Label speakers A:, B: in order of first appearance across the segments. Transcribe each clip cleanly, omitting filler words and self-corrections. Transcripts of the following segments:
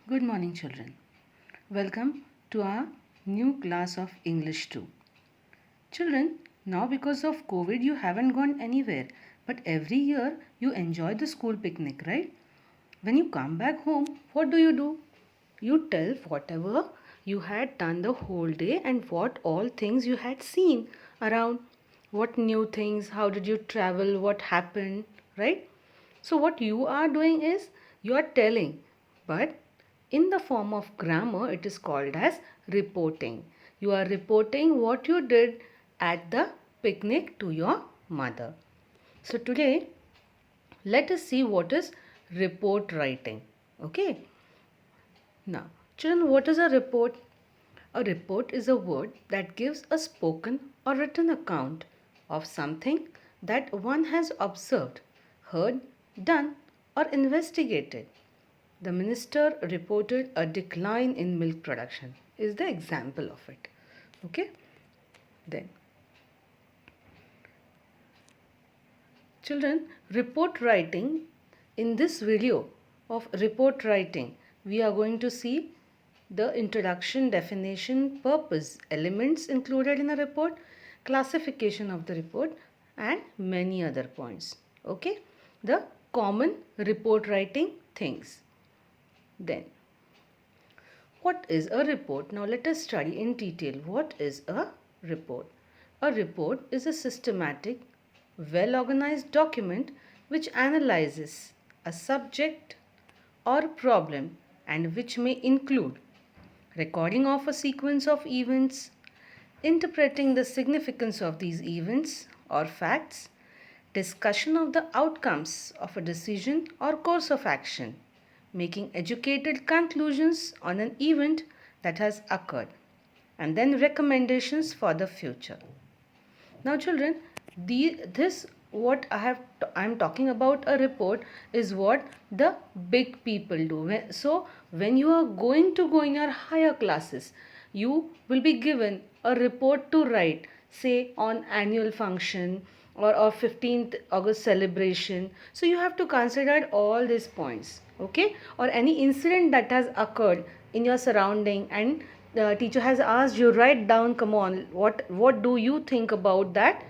A: Good morning, children. Welcome to our new class of English 2. Children, now because of COVID, you haven't gone anywhere, but every year you enjoy the school picnic, right? When you come back home, what do? You tell whatever you had done the whole day and what all things you had seen around. What new things, how did you travel, what happened, right? So, what you are doing is you are telling, but in the form of grammar, it is called as reporting. You are reporting what you did at the picnic to your mother. So, today let us see what is report writing. Okay. Now, children, what is a report? A report is a word that gives a spoken or written account of something that one has observed, heard, done, or investigated. The minister reported a decline in milk production, is the example of it. Okay? Then, children, report writing. In this video of report writing, we are going to see the introduction, definition, purpose, elements included in a report, classification of the report, and many other points. Okay, the common report writing things. Then, what is a report? Now, let us study in detail what is a report. A report is a systematic, well organized document which analyzes a subject or problem and which may include recording of a sequence of events, interpreting the significance of these events or facts, discussion of the outcomes of a decision or course of action, making educated conclusions on an event that has occurred, and then recommendations for the future. Now, children, this what I'm talking about a report is what the big people do. So, when you are going to go in your higher classes, you will be given a report to write, say on annual function or 15th August celebration. So, you have to consider all these points, okay, or any incident that has occurred in your surrounding and the teacher has asked you, write down, come on, what do you think about that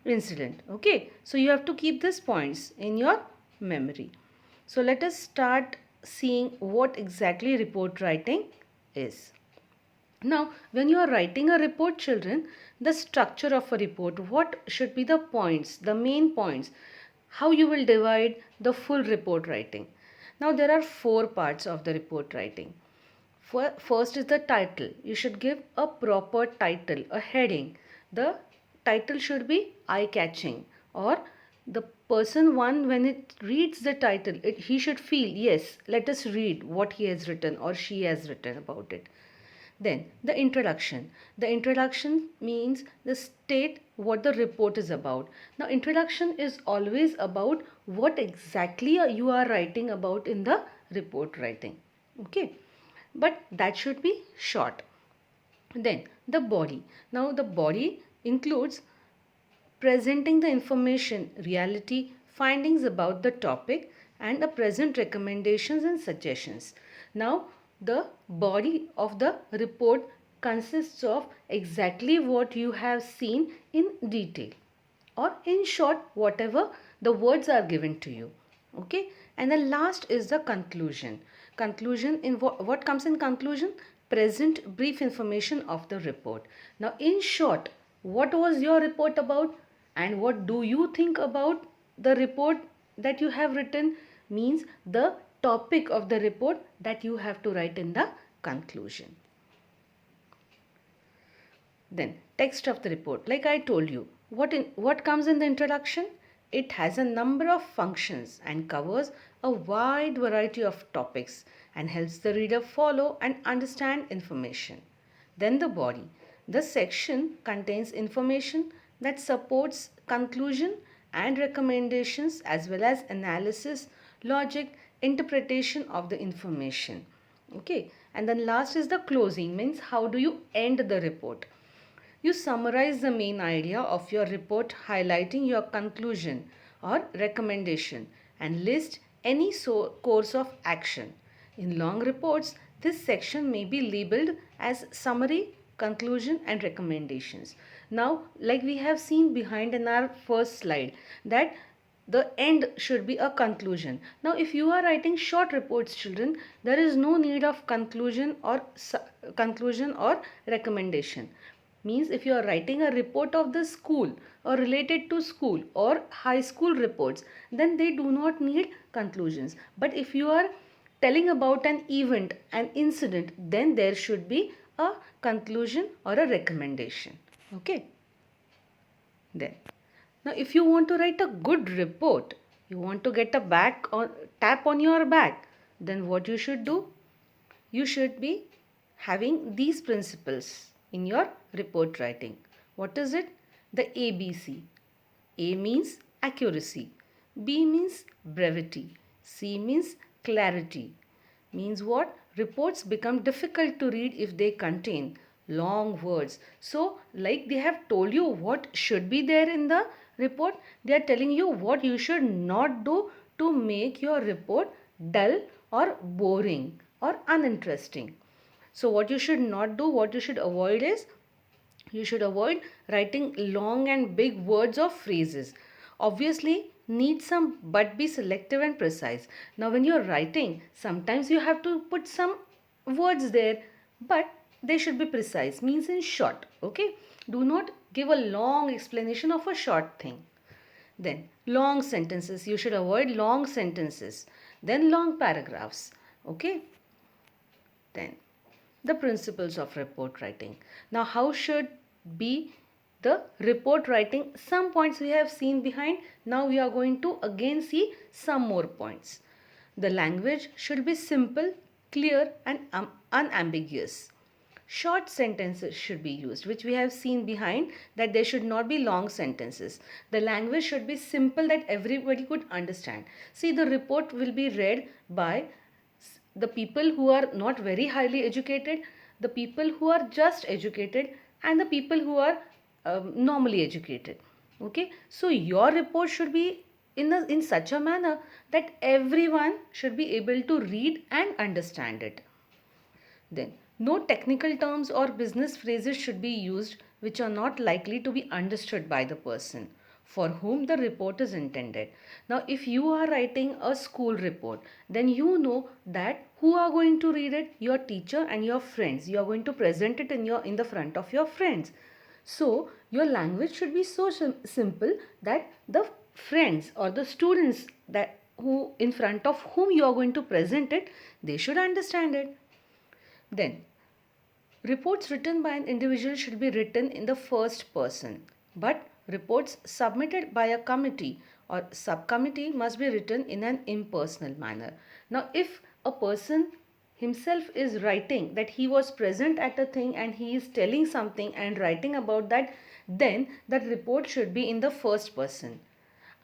A: incident? Okay, so you have to keep these points in your memory. So let us start seeing what exactly report writing is. Now, when you are writing a report, children, the structure of a report, what should be the points, the main points, how you will divide the full report writing. Now, there are four parts of the report writing. First is the title. You should give a proper title, a heading. The title should be eye-catching, or the person one when it reads the title, he should feel, yes, let us read what he has written or she has written about it. Then the introduction. The introduction means the state what the report is about. Now, introduction is always about what exactly you are writing about in the report writing. Okay, but that should be short. Then the body. Now, the body includes presenting the information, reality, findings about the topic, and the present recommendations and suggestions. Now, the body of the report consists of exactly what you have seen in detail, or in short, whatever the words are given to you. Okay, and the last is the conclusion. Conclusion in what comes in conclusion? Present brief information of the report. Now, in short, what was your report about and what do you think about the report that you have written means the topic of the report that you have to write in the conclusion. Then text of the report, like I told you, what comes in the introduction? It has a number of functions and covers a wide variety of topics and helps the reader follow and understand information. Then the body. The section contains information that supports conclusion and recommendations as well as analysis, logic, interpretation of the information. Okay, and then last is the closing, means how do you end the report? You summarize the main idea of your report, highlighting your conclusion or recommendation, and list any course of action. In long reports, this section may be labeled as summary, conclusion and recommendations. Now, like we have seen behind in our first slide, that the end should be a conclusion. Now, if you are writing short reports, children, there is no need of conclusion or recommendation. Means if you are writing a report of the school or related to school or high school reports, then they do not need conclusions. But if you are telling about an event, an incident, then there should be a conclusion or a recommendation. Okay. Then, now if you want to write a good report, you want to get a tap on your back, then what you should do? You should be having these principles in your report writing. What is it? The ABC. A means accuracy, B means brevity, C means clarity. Means what? Reports become difficult to read if they contain long words. So, like they have told you what should be there in the report, they are telling you what you should not do to make your report dull or boring or uninteresting. So, what you should not do, what you should avoid is, you should avoid writing long and big words or phrases. Obviously, need some but be selective and precise. Now, when you're writing, sometimes you have to put some words there, but they should be precise, means in short. Okay, do not give a long explanation of a short thing. Then, long sentences, you should avoid long sentences. Then, long paragraphs. Okay, then the principles of report writing. Now, how should be the report writing? Some points we have seen behind. Now we are going to again see some more points. The language should be simple, clear and unambiguous. Short sentences should be used, which we have seen behind, that there should not be long sentences. The language should be simple that everybody could understand. See, the report will be read by the people who are not very highly educated, the people who are just educated and the people who are normally educated. Okay, so your report should be in such a manner that everyone should be able to read and understand it. Then, no technical terms or business phrases should be used which are not likely to be understood by the person for whom the report is intended. Now, if you are writing a school report, then you know that who are going to read it? Your teacher and your friends. You are going to present it in the front of your friends. So, your language should be so simple that the friends or the students that who in front of whom you are going to present it, they should understand it. Then, reports written by an individual should be written in the first person, but reports submitted by a committee or subcommittee must be written in an impersonal manner. Now, if a person himself is writing that he was present at a thing and he is telling something and writing about that, then that report should be in the first person.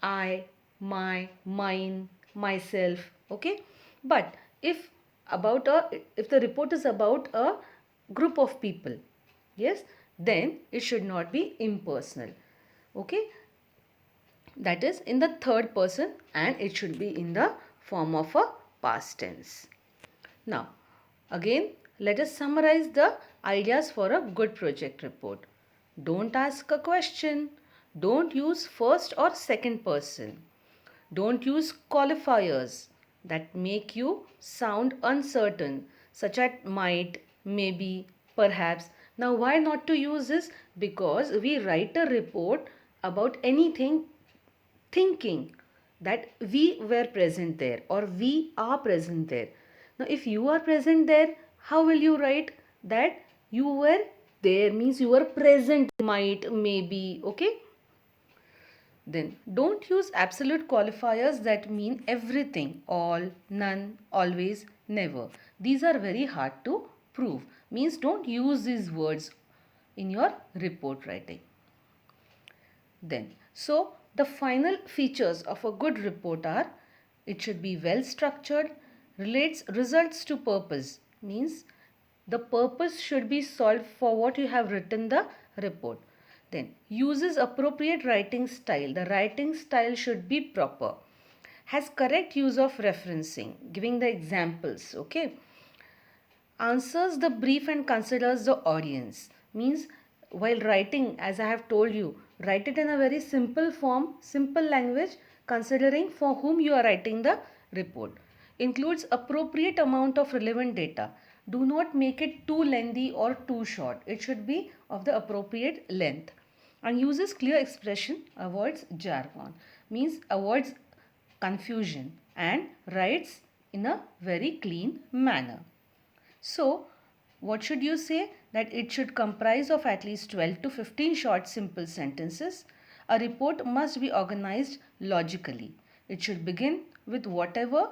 A: I, my, mine, myself. Okay, but if the report is about a group of people, yes, then it should not be impersonal. Okay, that is in the third person and it should be in the form of a past tense. Now, again, let us summarize the ideas for a good project report. Don't ask a question. Don't use first or second person. Don't use qualifiers that make you sound uncertain, such as might, maybe, perhaps. Now, why not to use this? Because we write a report about anything thinking that we were present there or we are present there. Now, if you are present there, how will you write that you were there? Means you were present, might, maybe, okay? Then, don't use absolute qualifiers that mean everything, all, none, always, never. These are very hard to prove. Means don't use these words in your report writing. Then, so the final features of a good report are, it should be well structured, relates results to purpose. Means the purpose should be solved for what you have written the report. Then, uses appropriate writing style. The writing style should be proper. has correct use of referencing, giving the examples, okay? Answers the brief and considers the audience. Means while writing, as I have told you, write it in a very simple form, simple language, considering for whom you are writing the report. Includes appropriate amount of relevant data. Do not make it too lengthy or too short. It should be of the appropriate length. And uses clear expression, avoids jargon. Means avoids confusion and writes in a very clean manner. So, what should you say? That it should comprise of at least 12 to 15 short simple sentences. A report must be organized logically. It should begin with whatever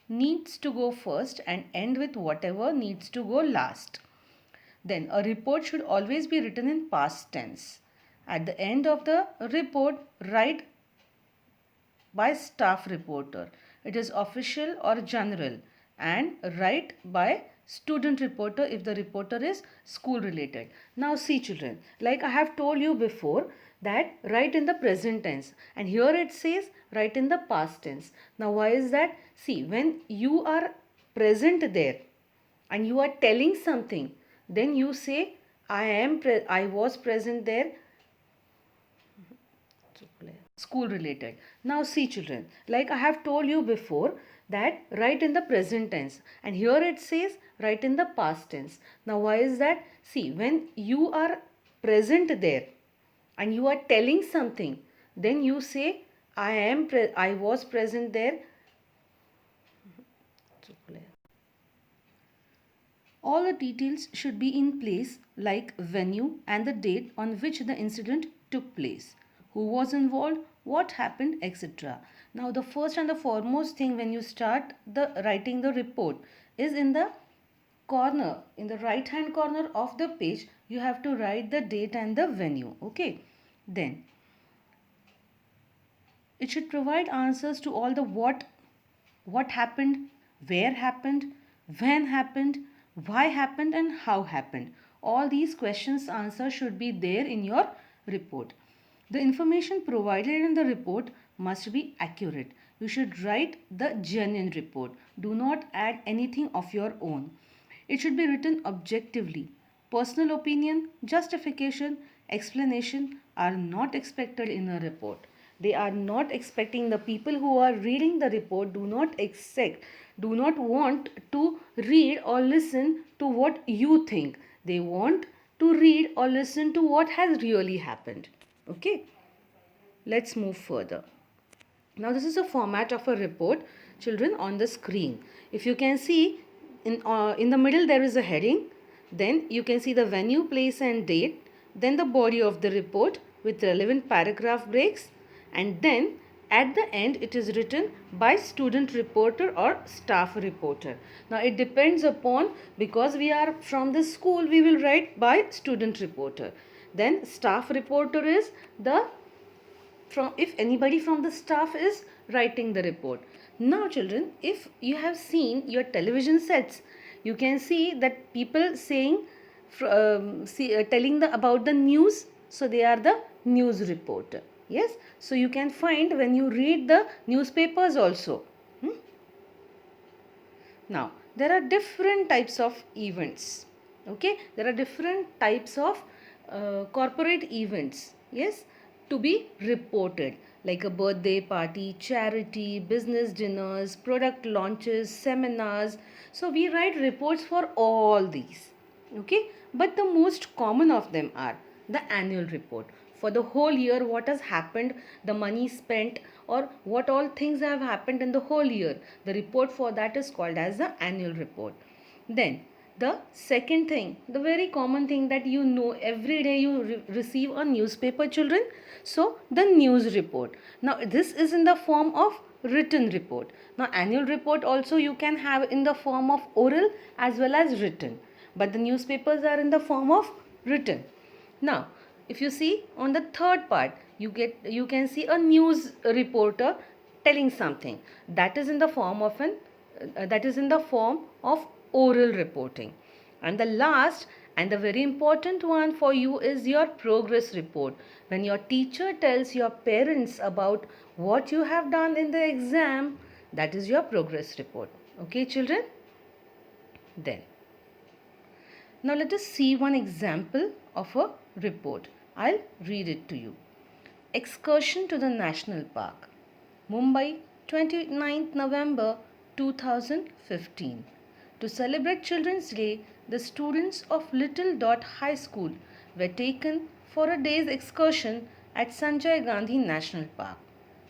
A: needs to go first and end with whatever needs to go last. Then a report should always be written in past tense. At the end of the report, write by staff reporter. It is official or general, and write by student reporter if the reporter is school related. Now see children, like I have told you before that write in the present tense, and here it says write in the past tense. Now why is that? See, when you are present there and you are telling something, then you say I was present there, school related. Now see children, like I have told you before that write in the present tense, and here it says write in the past tense. Now why is that? See, when you are present there and you are telling something, then you say I was present there. All the details should be in place, like venue and the date on which the incident took place, who was involved, what happened, etc. Now the first and the foremost thing when you start the writing the report is in the corner, in the right hand corner of the page, you have to write the date and the venue. Okay. Then it should provide answers to all the what happened, where happened, when happened, why happened, and how happened. All these questions answers should be there in your report. The information provided in the report must be accurate. You should write the genuine report. Do not add anything of your own. It should be written objectively. Personal opinion, justification, explanation are not expected in a report. They are not expecting, the people who are reading the report do not want to read or listen to what you think. They want to read or listen to what has really happened. Okay, let's move further. Now this is a format of a report, children, on the screen. If you can see, in the middle there is a heading, then you can see the venue, place and date, then the body of the report with relevant paragraph breaks, and then at the end it is written by student reporter or staff reporter. Now it depends upon, because we are from the school, we will write by student reporter. Then staff reporter is if anybody from the staff is writing the report. Now children, if you have seen your television sets, you can see that people saying telling about the news, so they are the news reporter. Yes, so you can find when you read the newspapers also. Now there are different types of events. Okay, there are different types of corporate events, yes, to be reported, like a birthday party, charity, business dinners, product launches, seminars. So we write reports for all these. Okay, but the most common of them are the annual report. For the whole year, what has happened, the money spent, or what all things have happened in the whole year, the report for that is called as the annual report. Then the second thing, the very common thing that you know, every day you receive a newspaper, children. So the news report. Now this is in the form of written report. Now annual report also you can have in the form of oral as well as written, but the newspapers are in the form of written. Now if you see on the third part, you can see a news reporter telling something. That is in the form of oral reporting. And the last and the very important one for you is your progress report. When your teacher tells your parents about what you have done in the exam, That is your progress report. Okay, children? Then, now let us see one example of a report. I'll read it to you. Excursion to the National Park, Mumbai, 29th November 2015. To celebrate Children's Day, the students of Little Dot High School were taken for a day's excursion at Sanjay Gandhi National Park.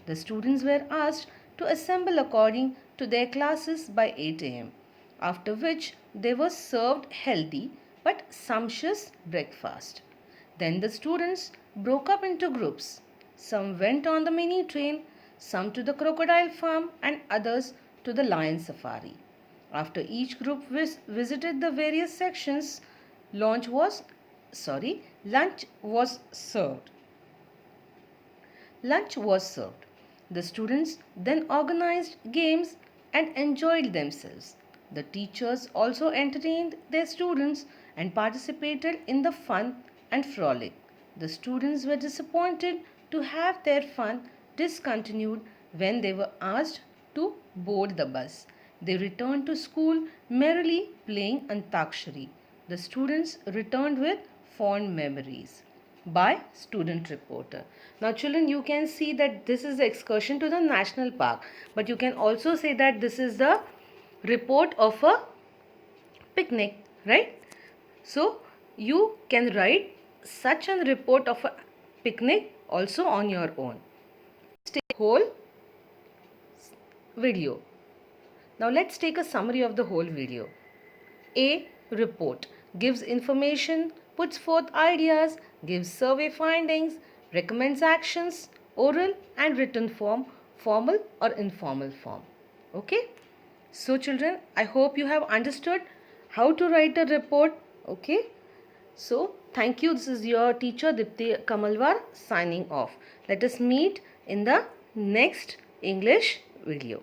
A: The students were asked to assemble according to their classes by 8 am, after which they were served healthy but sumptuous breakfast. Then the students broke up into groups. Some went on the mini train, some to the crocodile farm, and others to the lion safari. After each group visited the various sections, lunch was served. Lunch was served. The students then organized games and enjoyed themselves. The teachers also entertained their students and participated in the fun and frolic. The students were disappointed to have their fun discontinued when they were asked to board the bus. They returned to school merrily playing Antakshari. The students returned with fond memories. By student reporter. Now children, you can see that this is the excursion to the national park, but you can also say that this is the report of a picnic, right? So you can write such a report of a picnic also on your own. Take whole video. Now let's take a summary of the whole video. A. Report gives information, puts forth ideas, gives survey findings, recommends actions, oral and written form, formal or informal form. Okay? So children, I hope you have understood how to write a report. Okay? So thank you. This is your teacher Dipti Kamalwar signing off. Let us meet in the next English video.